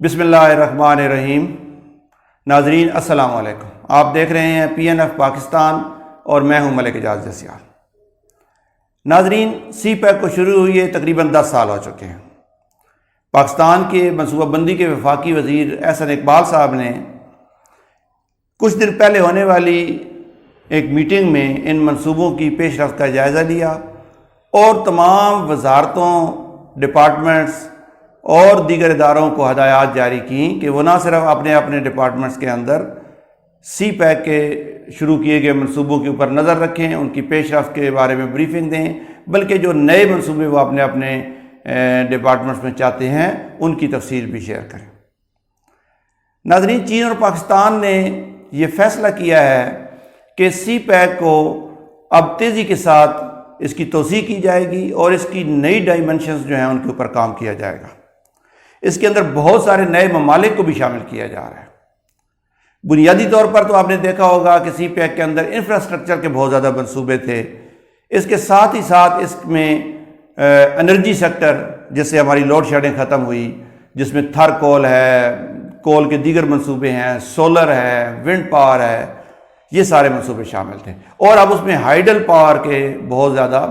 بسم اللہ الرحمن الرحیم۔ ناظرین السلام علیکم، آپ دیکھ رہے ہیں PNF پاکستان اور میں ہوں ملک اعجاز جسیال۔ ناظرین، سی پیک کو شروع ہوئے تقریباً 10 سال ہو چکے ہیں۔ پاکستان کے منصوبہ بندی کے وفاقی وزیر احسن اقبال صاحب نے کچھ دن پہلے ہونے والی ایک میٹنگ میں ان منصوبوں کی پیش رفت کا جائزہ لیا اور تمام وزارتوں، ڈپارٹمنٹس اور دیگر اداروں کو ہدایات جاری کیں کہ وہ نہ صرف اپنے اپنے ڈپارٹمنٹس کے اندر سی پیک کے شروع کیے گئے منصوبوں کے اوپر نظر رکھیں، ان کی پیش رفت کے بارے میں بریفنگ دیں، بلکہ جو نئے منصوبے وہ اپنے اپنے ڈپارٹمنٹس میں چاہتے ہیں ان کی تفصیل بھی شیئر کریں۔ ناظرین، چین اور پاکستان نے یہ فیصلہ کیا ہے کہ سی پیک کو اب تیزی کے ساتھ اس کی توسیع کی جائے گی اور اس کی نئی ڈائمنشنز جو ہیں ان کے اوپر کام کیا جائے گا۔ اس کے اندر بہت سارے نئے ممالک کو بھی شامل کیا جا رہا ہے۔ بنیادی طور پر تو آپ نے دیکھا ہوگا کہ سی پیک کے اندر انفراسٹرکچر کے بہت زیادہ منصوبے تھے۔ اس کے ساتھ ہی ساتھ اس میں انرجی سیکٹر، جس سے ہماری لوڈ شیڈنگ ختم ہوئی، جس میں تھر کول ہے، کول کے دیگر منصوبے ہیں، سولر ہے، ونڈ پاور ہے، یہ سارے منصوبے شامل تھے۔ اور اب اس میں ہائیڈل پاور کے بہت زیادہ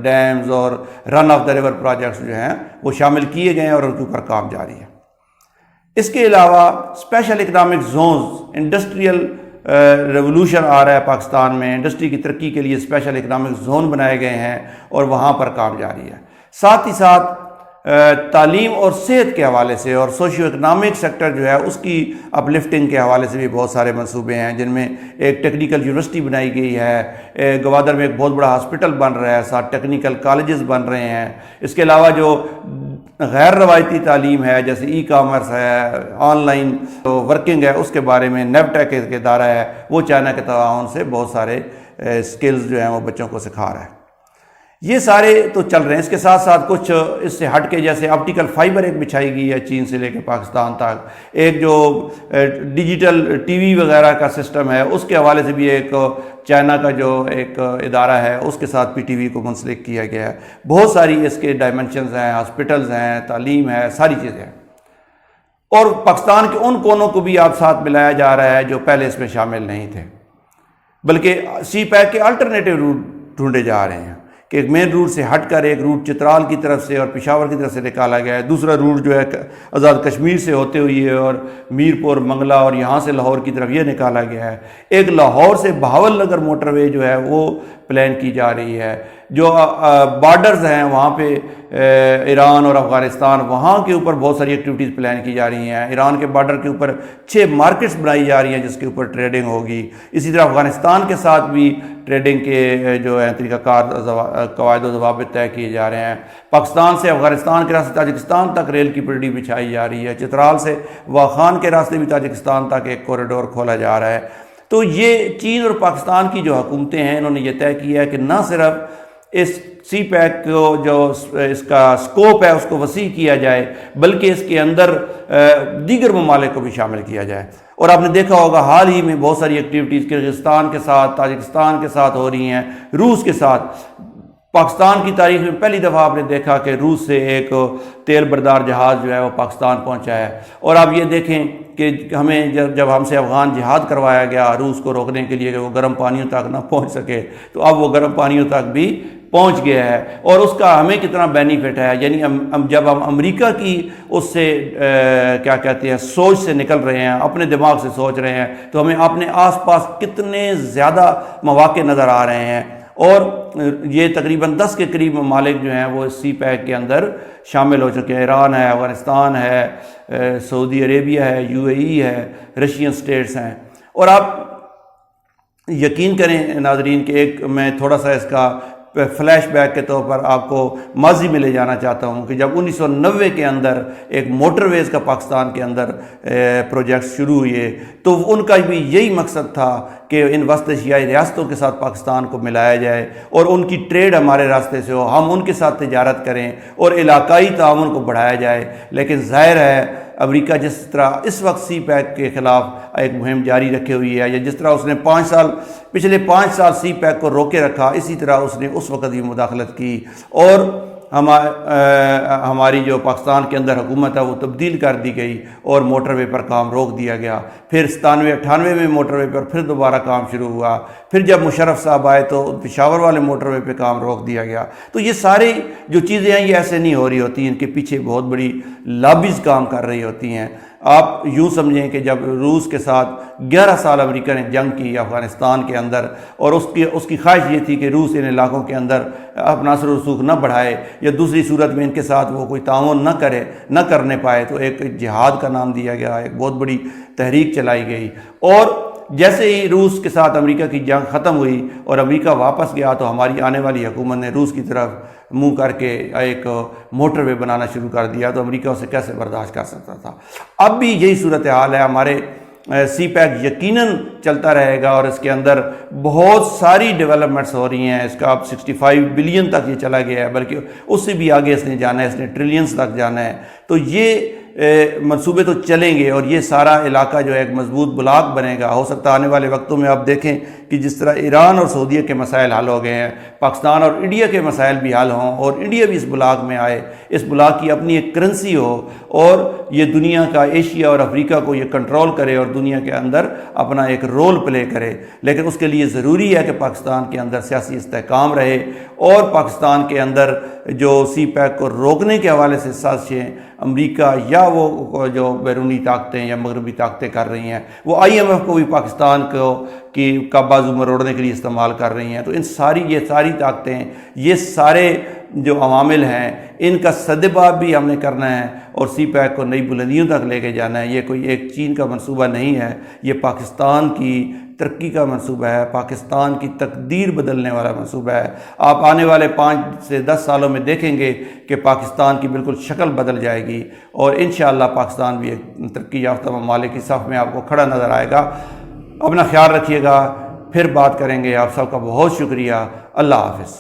ڈیمز اور رن آف دا ریور پروجیکٹس جو ہیں وہ شامل کیے گئے ہیں اور ان کے اوپر کام جاری ہے۔ اس کے علاوہ special economic zones, industrial revolution آ رہا ہے پاکستان میں، انڈسٹری کی ترقی کے لیے اسپیشل اکنامک زون بنائے گئے ہیں اور وہاں پر کام جاری ہے۔ ساتھ ہی ساتھ تعلیم اور صحت کے حوالے سے اور سوشیو اکنامک سیکٹر جو ہے اس کی اپ لفٹنگ کے حوالے سے بھی بہت سارے منصوبے ہیں، جن میں ایک ٹیکنیکل یونیورسٹی بنائی گئی ہے، گوادر میں ایک بہت بڑا ہاسپٹل بن رہا ہے، ساتھ ٹیکنیکل کالجز بن رہے ہیں۔ اس کے علاوہ جو غیر روایتی تعلیم ہے جیسے ای کامرس ہے، آن لائن ورکنگ ہے، اس کے بارے میں نیب-ٹیک ایک ادارہ ہے، وہ چائنا کے تعاون سے بہت سارے سکلز جو ہیں وہ بچوں کو سکھا رہا ہے۔ یہ سارے تو چل رہے ہیں۔ اس کے ساتھ ساتھ کچھ اس سے ہٹ کے جیسے آپٹیکل فائبر ایک بچھائی گئی ہے چین سے لے کے پاکستان تک، ایک جو ڈیجیٹل ٹی وی وغیرہ کا سسٹم ہے اس کے حوالے سے بھی ایک چائنا کا جو ایک ادارہ ہے اس کے ساتھ PTV کو منسلک کیا گیا ہے۔ بہت ساری اس کے ڈائمنشنز ہیں، ہاسپٹلز ہیں، تعلیم ہے، ساری چیزیں ہیں۔ اور پاکستان کے ان کونوں کو بھی آپ ساتھ ملایا جا رہا ہے جو پہلے اس میں شامل نہیں تھے، بلکہ سی پیک کے الٹرنیٹیو روٹ ڈھونڈے جا رہے ہیں کہ ایک مین روٹ سے ہٹ کر ایک روٹ چترال کی طرف سے اور پشاور کی طرف سے نکالا گیا ہے، دوسرا روٹ جو ہے آزاد کشمیر سے ہوتے ہوئے اور میر پور، منگلہ اور یہاں سے لاہور کی طرف یہ نکالا گیا ہے۔ ایک لاہور سے بہاول نگر موٹر وے جو ہے وہ پلان کی جا رہی ہے۔ جو بارڈرز ہیں وہاں پہ ایران اور افغانستان، وہاں کے اوپر بہت ساری ایکٹیویٹیز پلان کی جا رہی ہیں۔ ایران کے بارڈر کے اوپر 6 مارکیٹس بنائی جا رہی ہیں جس کے اوپر ٹریڈنگ ہوگی۔ اسی طرح افغانستان کے ساتھ بھی ٹریڈنگ کے جو ہے طریقہ کار، قواعد و ضوابط طے کیے جا رہے ہیں۔ پاکستان سے افغانستان کے راستے تاجکستان تک ریل کی پٹڑی بچھائی جا رہی ہے۔ چترال سے واخان کے راستے بھی تاجکستان تک ایک کوریڈور کھولا جا رہا ہے۔ تو یہ چین اور پاکستان کی جو حکومتیں ہیں انہوں نے یہ طے کیا ہے کہ نہ صرف اس سی پیک کو جو اس کا سکوپ ہے اس کو وسیع کیا جائے، بلکہ اس کے اندر دیگر ممالک کو بھی شامل کیا جائے۔ اور آپ نے دیکھا ہوگا حال ہی میں بہت ساری ایکٹیویٹیز کرغزستان کے ساتھ، تاجکستان کے ساتھ ہو رہی ہیں، روس کے ساتھ۔ پاکستان کی تاریخ میں پہلی دفعہ آپ نے دیکھا کہ روس سے ایک تیل بردار جہاز جو ہے وہ پاکستان پہنچا ہے۔ اور آپ یہ دیکھیں کہ ہمیں جب ہم سے افغان جہاد کروایا گیا روس کو روکنے کے لیے کہ وہ گرم پانیوں تک نہ پہنچ سکے، تو اب وہ گرم پانیوں تک بھی پہنچ گیا ہے۔ اور اس کا ہمیں کتنا بینیفٹ ہے، یعنی جب ہم امریکہ کی اس سے کیا کہتے ہیں سوچ سے نکل رہے ہیں، اپنے دماغ سے سوچ رہے ہیں، تو ہمیں اپنے آس پاس کتنے زیادہ مواقع نظر آ رہے ہیں۔ اور یہ تقریباً 10 کے قریب ممالک جو ہیں وہ سی پیک کے اندر شامل ہو چکے ہیں۔ ایران ہے، افغانستان ہے، سعودی عربیہ ہے، UAE ہے، رشین سٹیٹس ہیں۔ اور آپ یقین کریں ناظرین کہ ایک میں تھوڑا سا اس کا فلیش بیک کے طور پر آپ کو ماضی میں لے جانا چاہتا ہوں کہ جب 1990 کے اندر ایک موٹر ویز کا پاکستان کے اندر پروجیکٹس شروع ہوئے تو ان کا بھی یہی مقصد تھا کہ ان وسط ایشیائی ریاستوں کے ساتھ پاکستان کو ملایا جائے اور ان کی ٹریڈ ہمارے راستے سے ہو، ہم ان کے ساتھ تجارت کریں اور علاقائی تعاون کو بڑھایا جائے۔ لیکن ظاہر ہے امریکہ جس طرح اس وقت سی پیک کے خلاف ایک مہم جاری رکھے ہوئی ہے، یا جس طرح اس نے پچھلے 5 سال سی پیک کو روکے رکھا، اسی طرح اس نے اس وقت بھی مداخلت کی اور ہماری جو پاکستان کے اندر حکومت ہے وہ تبدیل کر دی گئی اور موٹر وے پر کام روک دیا گیا. پھر 97-98 میں موٹر وے پر پھر دوبارہ کام شروع ہوا. پھر جب مشرف صاحب آئے تو پشاور والے موٹر وے پہ کام روک دیا گیا. تو یہ ساری جو چیزیں ہیں یہ ایسے نہیں ہو رہی ہوتی ہیں، ان کے پیچھے بہت بڑی لابیز کام کر رہی ہوتی ہیں. آپ یوں سمجھیں کہ جب روس کے ساتھ 11 سال امریکہ نے جنگ کی افغانستان کے اندر، اور اس کی خواہش یہ تھی کہ روس ان علاقوں کے اندر اپنا اثر و رسوخ نہ بڑھائے یا دوسری صورت میں ان کے ساتھ وہ کوئی تعاون نہ کرنے پائے، تو ایک جہاد کا نام دیا گیا، ایک بہت بڑی تحریک چلائی گئی. اور جیسے ہی روس کے ساتھ امریکہ کی جنگ ختم ہوئی اور امریکہ واپس گیا تو ہماری آنے والی حکومت نے روس کی طرف منہ کر کے ایک موٹر وے بنانا شروع کر دیا. تو امریکہ اسے کیسے برداشت کر سکتا تھا؟ اب بھی یہی صورتحال ہے. ہمارے سی پیک یقیناً چلتا رہے گا اور اس کے اندر بہت ساری ڈیولپمنٹس ہو رہی ہیں. اس کا اب 65 بلین تک یہ چلا گیا ہے، بلکہ اس سے بھی آگے اس نے جانا ہے، اس نے ٹریلینز تک جانا ہے. تو یہ منصوبے تو چلیں گے اور یہ سارا علاقہ جو ہے ایک مضبوط بلاک بنے گا. ہو سکتا ہے آنے والے وقتوں میں آپ دیکھیں کہ جس طرح ایران اور سعودیہ کے مسائل حل ہو گئے ہیں، پاکستان اور انڈیا کے مسائل بھی حل ہوں اور انڈیا بھی اس بلاک میں آئے، اس بلاک کی اپنی ایک کرنسی ہو اور یہ دنیا کا ایشیا اور افریقہ کو یہ کنٹرول کرے اور دنیا کے اندر اپنا ایک رول پلے کرے. لیکن اس کے لیے ضروری ہے کہ پاکستان کے اندر سیاسی استحکام رہے اور پاکستان کے اندر جو سی پیک کو روکنے کے حوالے سے سازشیں امریکہ یا وہ جو بیرونی طاقتیں یا مغربی طاقتیں کر رہی ہیں، وہ IMF کو بھی پاکستان کا بازو مروڑنے کے لیے استعمال کر رہی ہیں. تو یہ ساری طاقتیں، یہ سارے جو عوامل ہیں، ان کا سدباب بھی ہم نے کرنا ہے اور سی پیک کو نئی بلندیوں تک لے کے جانا ہے. یہ کوئی ایک چین کا منصوبہ نہیں ہے، یہ پاکستان کی ترقی کا منصوبہ ہے، پاکستان کی تقدیر بدلنے والا منصوبہ ہے. آپ آنے والے 5 سے 10 سالوں میں دیکھیں گے کہ پاکستان کی بالکل شکل بدل جائے گی اور انشاءاللہ پاکستان بھی ایک ترقی یافتہ ممالک کی صف میں آپ کو کھڑا نظر آئے گا. اپنا خیال رکھیے گا، پھر بات کریں گے. آپ سب کا بہت شکریہ. اللہ حافظ.